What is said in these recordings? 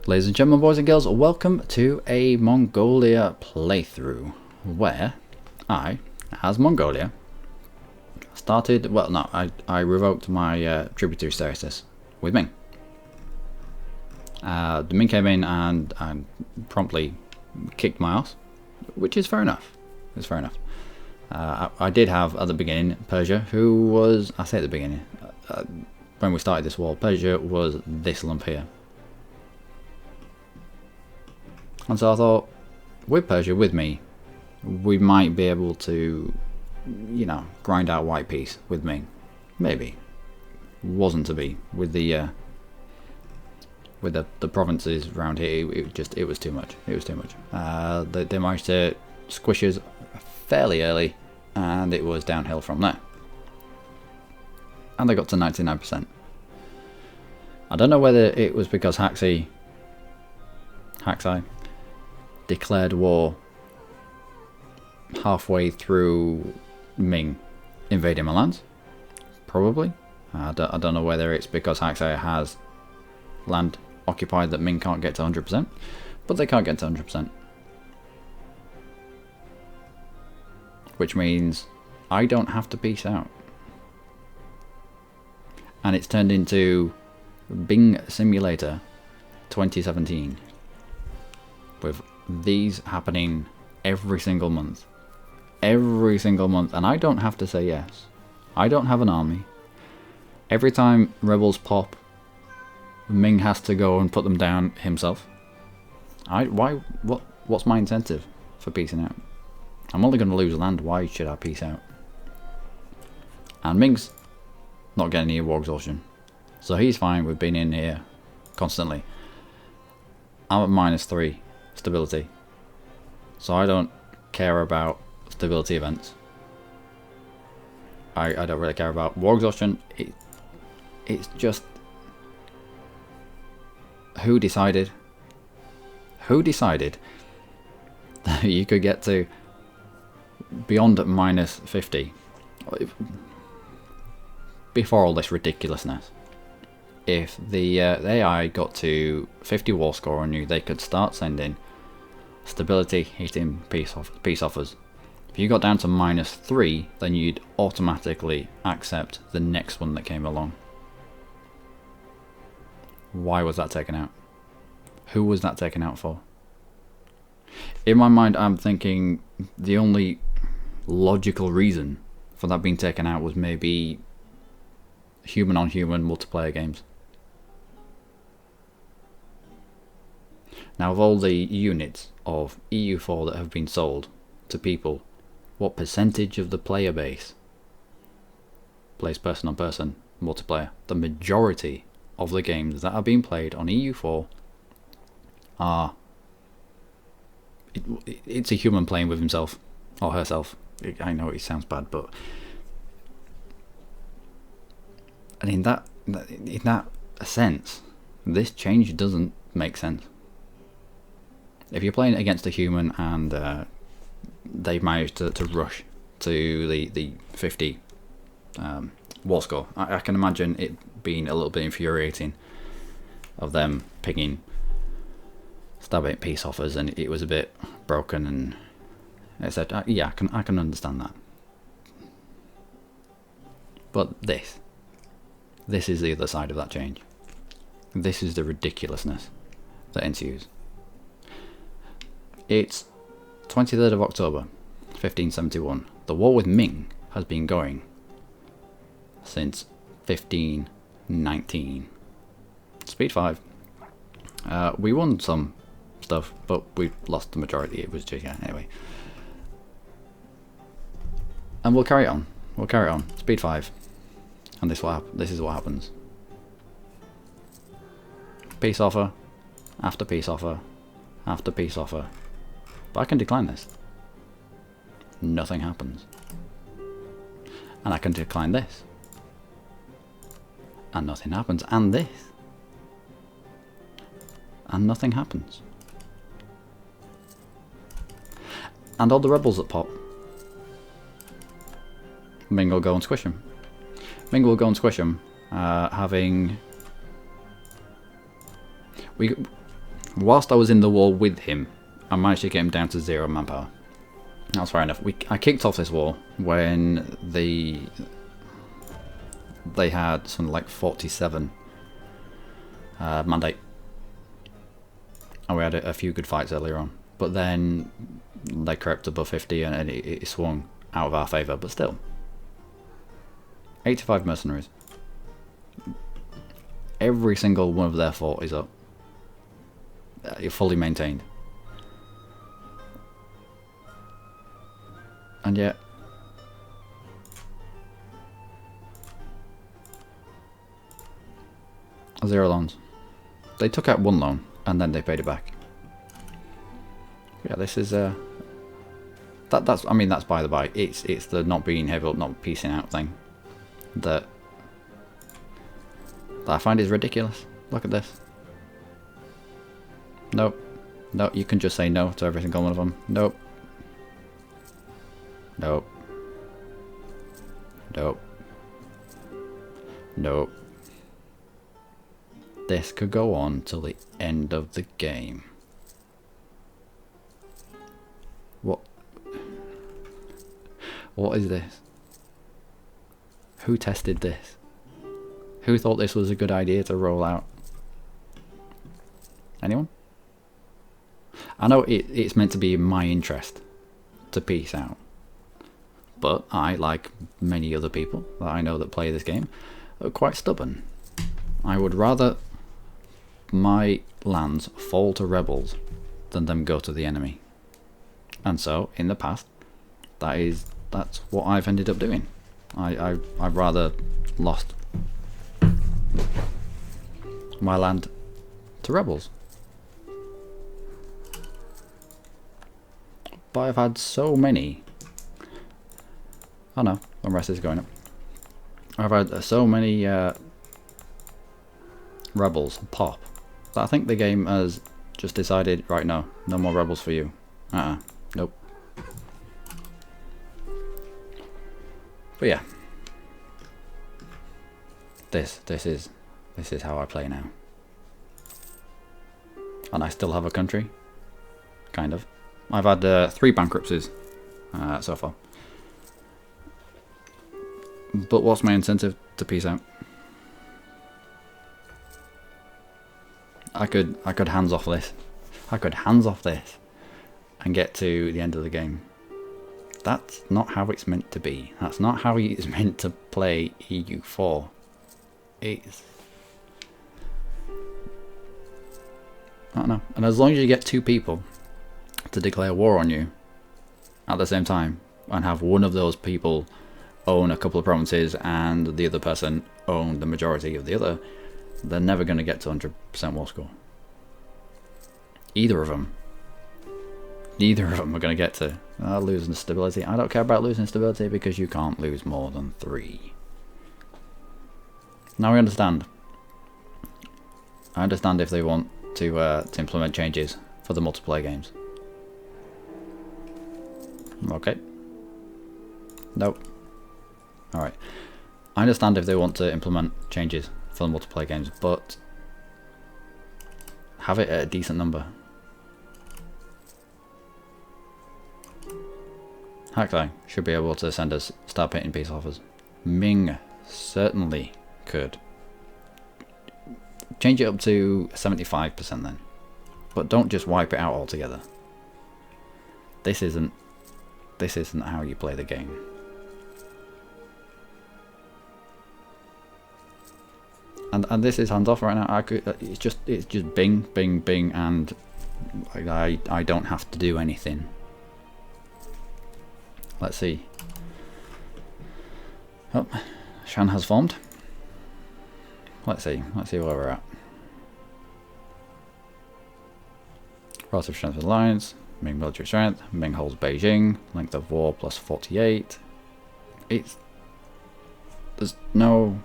Ladies and gentlemen, boys and girls, welcome to a Mongolia playthrough where I, as Mongolia, started, well no, I revoked my tributary status with Ming. The Ming came in and promptly kicked my ass, which is fair enough. It's fair enough. I did have at the beginning Persia, who was, I say at the beginning, when we started this war, Persia was this lump here. And so I thought, with Persia, with me, we might be able to, you know, grind out white peace with Ming. Maybe. Wasn't to be. With the provinces around here, it was too much. It was too much. They managed to squish us fairly early, and it was downhill from there. And they got to 99%. I don't know whether it was because Haxai declared war halfway through Ming invading my lands. Probably. I don't know whether it's because Haxai has land occupied that Ming can't get to 100%, but they can't get to 100%. Which means I don't have to peace out. And it's turned into Bing Simulator 2017. With these happening every single month. Every single month. And I don't have to say yes. I don't have an army. Every time rebels pop, Ming has to go and put them down himself. What's my incentive for peacing out? I'm only going to lose land. Why should I peace out? And Ming's not getting any war exhaustion. So he's fine with being in here constantly. I'm at -3 stability. So I don't care about stability events. I don't really care about war exhaustion. It's just... Who decided that you could get to beyond -50 before all this ridiculousness? If the AI got to 50 war score and knew they could start sending stability hitting peace offers. If you got down to -3, then you'd automatically accept the next one that came along. Why was that taken out? Who was that taken out for? In my mind, I'm thinking the only logical reason for that being taken out was maybe human on human multiplayer games. Now, of all the units of EU4 that have been sold to people, what percentage of the player base plays person on person multiplayer? The majority of the games that are being played on EU4 are... It's a human playing with himself or herself. I know it sounds bad, but... And in that sense, this change doesn't make sense. If you're playing against a human and they've managed to rush to the 50 war score, I can imagine it being a little bit infuriating of them picking stabbing peace offers, and it was a bit broken, and etc. Yeah, I can understand that. But this is the other side of that change. This is the ridiculousness that ensues. It's 23rd of October, 1571. The war with Ming has been going since 1519. Speed 5. We won some stuff, but we lost the majority. It was just, yeah, anyway. And we'll carry on. We'll carry on. Speed 5. And this is what happens. Peace offer, after peace offer, after peace offer. But I can decline this. Nothing happens. And I can decline this. And nothing happens. And this. And nothing happens. And all the rebels that pop, Ming will go and squish them. Ming will go and squish them, having... whilst I was in the war with him, I managed to get him down to 0 manpower. That's fair enough. I kicked off this war when they had something like 47 mandate. And we had a few good fights earlier on. But then they crept above 50 and it swung out of our favour. But still, 85 mercenaries. Every single one of their fort is up. Fully maintained. And yet, zero loans. They took out 1 loan and then they paid it back. Yeah, this is that's I mean, that's by the by. It's the not being heavy up, not piecing out thing that I find is ridiculous. Look at this. Nope. No, you can just say no to every single one of them. Nope. Nope. Nope. Nope. This could go on till the end of the game. What is this? Who tested this? Who thought this was a good idea to roll out? Anyone? I know it's meant to be in my interest to peace out. But I, like many other people that I know that play this game, are quite stubborn. I would rather my lands fall to rebels than them go to the enemy. And so, in the past, that's what I've ended up doing. I've rather lost my land to rebels. But I've had so many... Oh no, unrest is going up. I've had so many rebels pop that I think the game has just decided, right, no more rebels for you. Nope. But yeah, this is how I play now, and I still have a country, kind of. I've had 3 bankruptcies so far. But what's my incentive to peace out? I could hands off this. I could hands off this and get to the end of the game. That's not how it's meant to be. That's not how it's meant to play EU4. It's... I don't know. And as long as you get 2 people to declare war on you at the same time and have one of those people own a couple of provinces and the other person own the majority of the other, they're never going to get to 100% war score. Either of them are going to get to losing stability. I don't care about losing stability because you can't lose more than 3. Now we understand. I understand if they want to implement changes for the multiplayer games. Okay. Nope. Alright. I understand if they want to implement changes for the multiplayer games, but have it at a decent number. Hackline should be able to send us start painting peace offers. Ming certainly could. Change it up to 75% then. But don't just wipe it out altogether. This isn't how you play the game. And this is hands off right now. It's just bing, bing, bing, and I don't have to do anything. Let's see. Oh, Shan has formed. Let's see where we're at. Relative strength of alliance. Ming military strength. Ming holds Beijing. Length of war plus 48. There's no...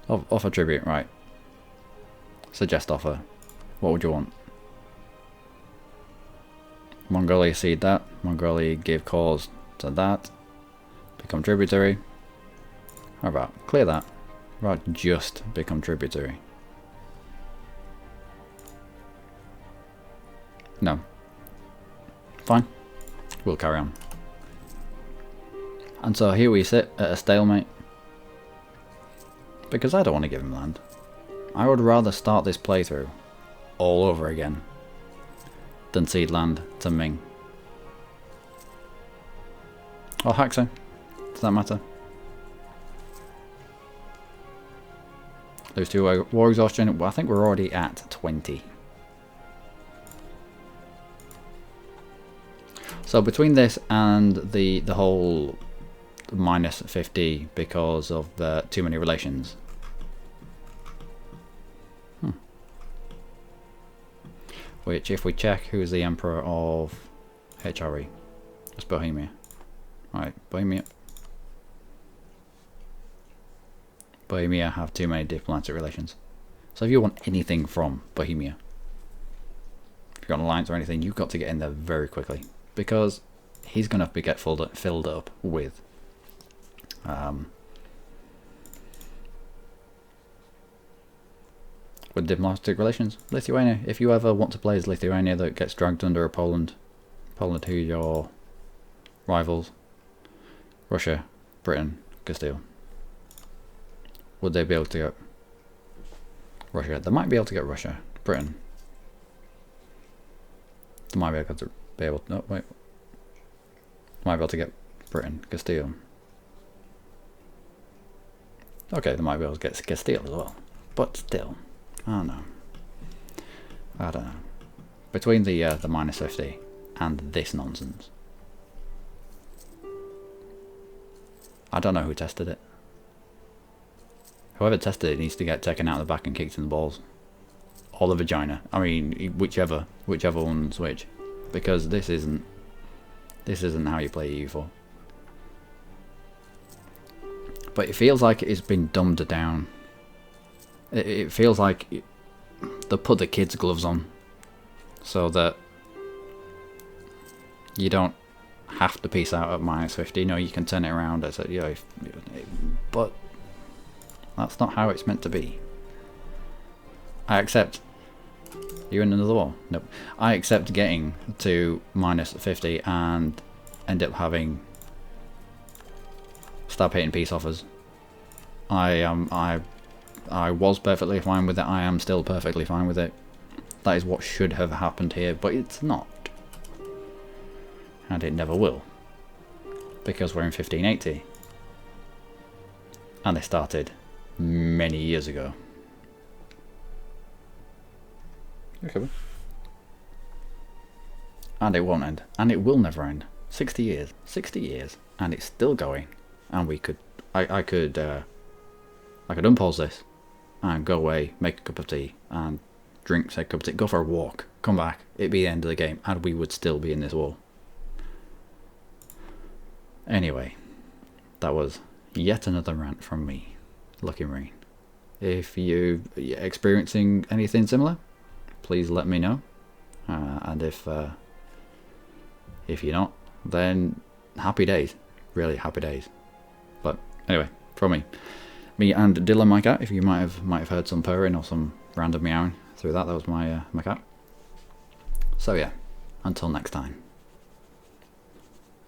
Offer tribute, right. Suggest offer. What would you want? Mongolia cede that. Mongolia give cause to that. Become tributary. How about clear that? How about just become tributary? No. Fine. We'll carry on. And so here we sit at a stalemate. Because I don't want to give him land. I would rather start this playthrough all over again than cede land to Ming. Or Haxo. Does that matter? Lose 2 war exhaustion. Well, I think we're already at 20. So between this and the whole minus 50 because of the too many relations. Which, if we check who's the emperor of HRE, it's Bohemia. Right, Bohemia. Bohemia have too many diplomatic relations. So if you want anything from Bohemia, if you've got an alliance or anything, you've got to get in there very quickly. Because he's going to get filled up with diplomatic relations. Lithuania, if you ever want to play as Lithuania that gets dragged under a Poland, who are your rivals, Russia, Britain, Castile. Would they be able to get Russia? They might be able to get Russia, Britain. They might be able to no, wait. Might be able to get Britain, Castile. Okay, they might be able to get Castile as well. But still, I don't know. I don't know. Between the minus 50 and this nonsense, I don't know who tested it. Whoever tested it needs to get taken out of the back and kicked in the balls. Or the vagina. I mean, whichever one's which. Because this isn't how you play EU4. But it feels like it's been dumbed down. It feels like they put the kids' gloves on so that you don't have to peace out at minus 50. No, you can turn it around as a, but that's not how it's meant to be. I accept. You're in another war? Nope. I accept getting to minus 50 and end up having start hitting peace offers. I was perfectly fine with it. I am still perfectly fine with it. That is what should have happened here, but it's not. And it never will. Because we're in 1580. And they started many years ago. Okay. And it won't end. And it will never end. 60 years. 60 years. And it's still going. And we could... I could unpause this and go away, make a cup of tea and drink, say a cup of tea, go for a walk, come back, it'd be the end of the game and we would still be in this war. Anyway, that was yet another rant from me, Luckymarine. If you're experiencing anything similar, please let me know. And if you're not, then happy days, really happy days. But anyway, from me and Dylan, my cat. If you might have heard some purring or some random meowing through that was my my cat. So yeah, until next time,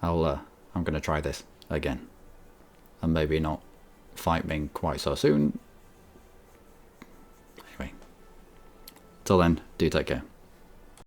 I'm gonna try this again, and maybe not fight Ming quite so soon. Anyway, till then, do take care.